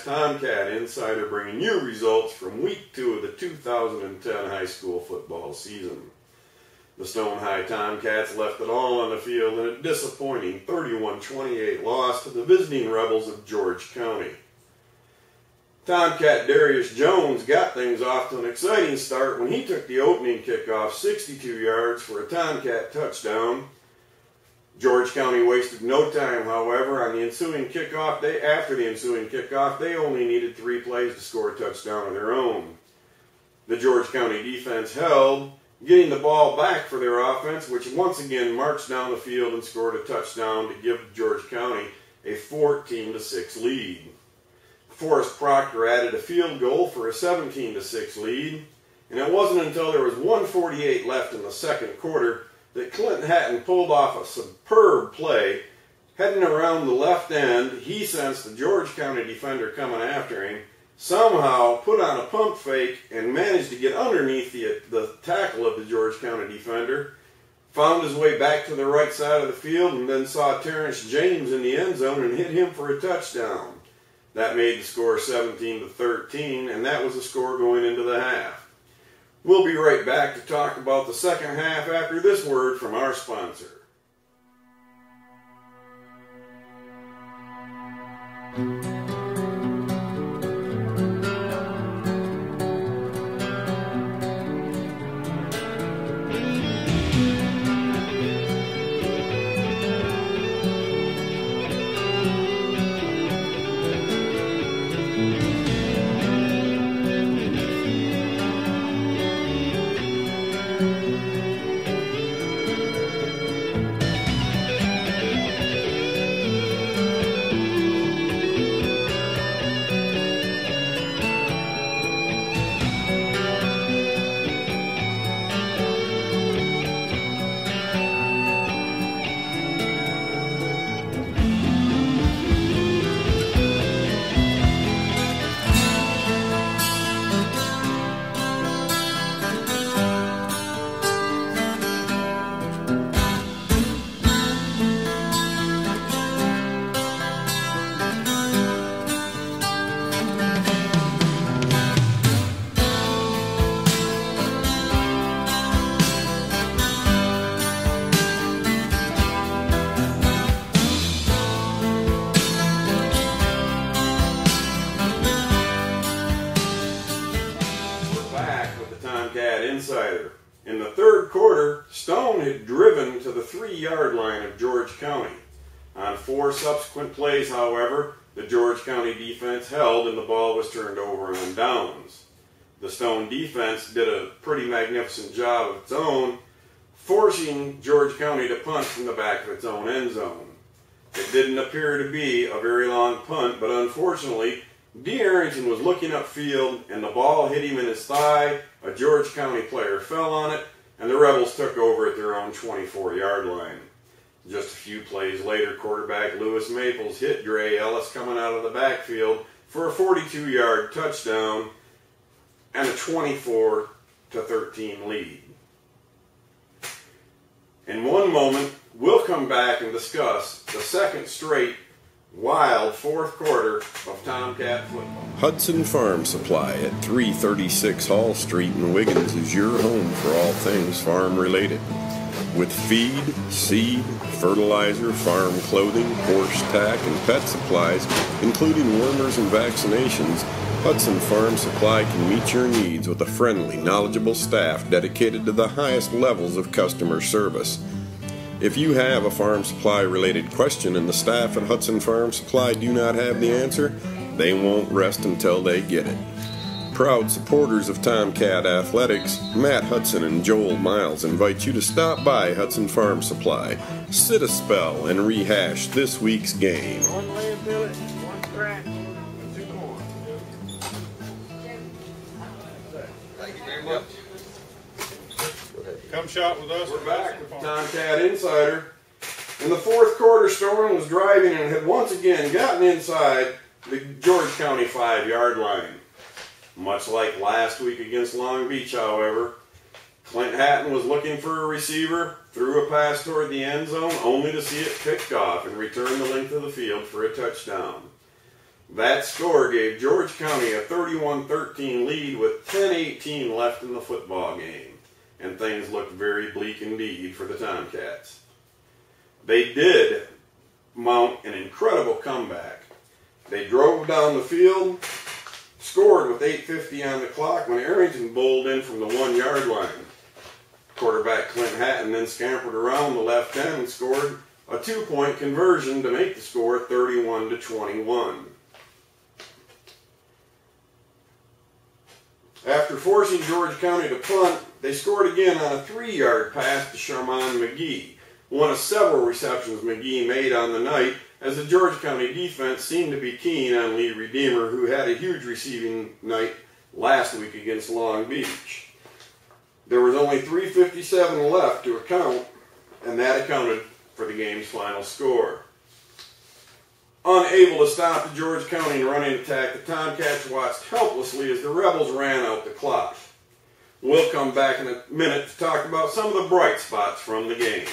Tomcat Insider, bringing you results from week 2 of the 2010 high school football season. The Stone High Tomcats left it all on the field in a disappointing 31-28 loss to the visiting Rebels of George County. Tomcat Darius Jones got things off to an exciting start when he took the opening kickoff 62 yards for a Tomcat touchdown. George County wasted no time, however, on the ensuing kickoff. After the ensuing kickoff, they only needed 3 plays to score a touchdown of their own. The George County defense held, getting the ball back for their offense, which once again marched down the field and scored a touchdown to give George County a 14-6 lead. Forrest Proctor added a field goal for a 17-6 lead, and it wasn't until there was 1:48 left in the second quarter that Clinton Hatton pulled off a superb play. Heading around the left end, he sensed the George County defender coming after him, somehow put on a pump fake and managed to get underneath the tackle of the George County defender, found his way back to the right side of the field, and then saw Terrence James in the end zone and hit him for a touchdown. That made the score 17-13, and that was the score going into the half. We'll be right back to talk about the second half after this word from our sponsor. Insider. In the third quarter, Stone had driven to the 3-yard line of George County. On 4 subsequent plays, however, the George County defense held and the ball was turned over on downs. The Stone defense did a pretty magnificent job of its own, forcing George County to punt from the back of its own end zone. It didn't appear to be a very long punt, but unfortunately, D. Arrington was looking upfield and the ball hit him in his thigh. A George County player fell on it, and the Rebels took over at their own 24-yard line. Just a few plays later, quarterback Lewis Maples hit Dre Ellis coming out of the backfield for a 42-yard touchdown and a 24-13 lead. In one moment, we'll come back and discuss the second straight wild fourth quarter of Tomcat football. Hudson Farm Supply at 336 Hall Street in Wiggins is your home for all things farm related. With feed, seed, fertilizer, farm clothing, horse tack, and pet supplies, including wormers and vaccinations, Hudson Farm Supply can meet your needs with a friendly, knowledgeable staff dedicated to the highest levels of customer service. If you have a farm supply related question and the staff at Hudson Farm Supply do not have the answer, they won't rest until they get it. Proud supporters of Tomcat Athletics, Matt Hudson and Joel Miles invite you to stop by Hudson Farm Supply, sit a spell, and rehash this week's game. One lamb fillet, one scratch, and 2 corn. Thank you very much. Come shop with us. We're back with the Tomcat Insider. In the fourth quarter, Storm was driving and had once again gotten inside the George County 5-yard line. Much like last week against Long Beach, however, Clint Hatton was looking for a receiver, threw a pass toward the end zone, only to see it picked off and return the length of the field for a touchdown. That score gave George County a 31-13 lead with 10:18 left in the football game, and things looked very bleak indeed for the Tomcats. They did mount an incredible comeback. They drove down the field, scored with 8:50 on the clock when Arrington bowled in from the 1-yard line. Quarterback Clint Hatton then scampered around the left end and scored a 2-point conversion to make the score 31-21. After forcing George County to punt, they scored again on a 3-yard pass to Sharman McGee, one of several receptions McGee made on the night, as the George County defense seemed to be keen on Lee Redeemer, who had a huge receiving night last week against Long Beach. There was only 3:57 left to account, and that accounted for the game's final score. Unable to stop the George County running attack, the Tomcats watched helplessly as the Rebels ran out the clock. We'll come back in a minute to talk about some of the bright spots from the game.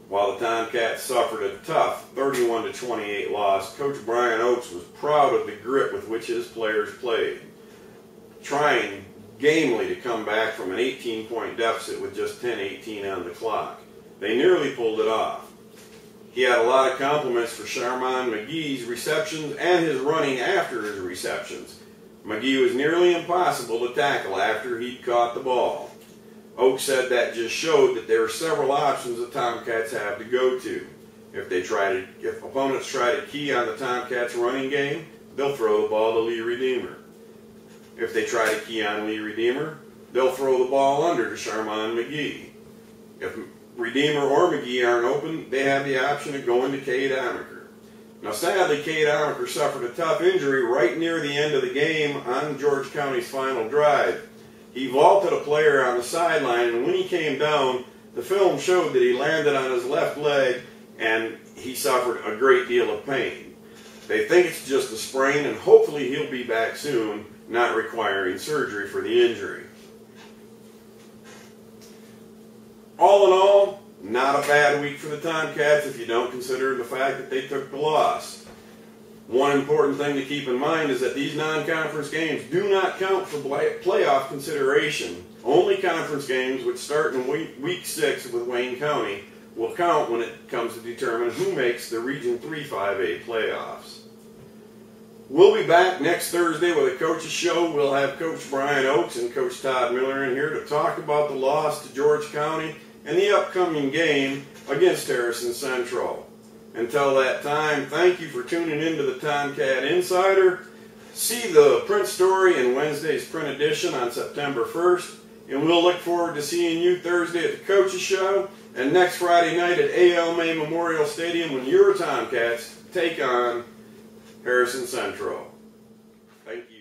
While the Tomcats suffered a tough 31-28 loss, Coach Brian Oakes was proud of the grit with which his players played, trying gamely to come back from an 18-point deficit with just 10:18 on the clock. They nearly pulled it off. He had a lot of compliments for Sharman McGee's receptions and his running after his receptions. McGee was nearly impossible to tackle after he'd caught the ball. Oakes said that just showed that there are several options the Tomcats have to go to. If opponents try to key on the Tomcats' running game, they'll throw the ball to Lee Redeemer. If they try to key on Lee Redeemer, they'll throw the ball under to Sharman McGee. If Redeemer or McGee aren't open, they have the option of going to Cade Amaker. Now sadly, Cade Amaker suffered a tough injury right near the end of the game on George County's final drive. He vaulted a player on the sideline, and when he came down, the film showed that he landed on his left leg and he suffered a great deal of pain. They think it's just a sprain, and hopefully he'll be back soon, not requiring surgery for the injury. All in all, not a bad week for the Tomcats if you don't consider the fact that they took the loss. One important thing to keep in mind is that these non-conference games do not count for playoff consideration. Only conference games, which start in week 6 with Wayne County, will count when it comes to determine who makes the Region 3 5A playoffs. We'll be back next Thursday with a coach's show. We'll have Coach Brian Oakes and Coach Todd Miller in here to talk about the loss to George County and the upcoming game against Harrison Central. Until that time, thank you for tuning in to the Tomcat Insider. See the print story in Wednesday's print edition on September 1st, and we'll look forward to seeing you Thursday at the Coach's Show and next Friday night at A.L. May Memorial Stadium when your Tomcats take on Harrison Central. Thank you.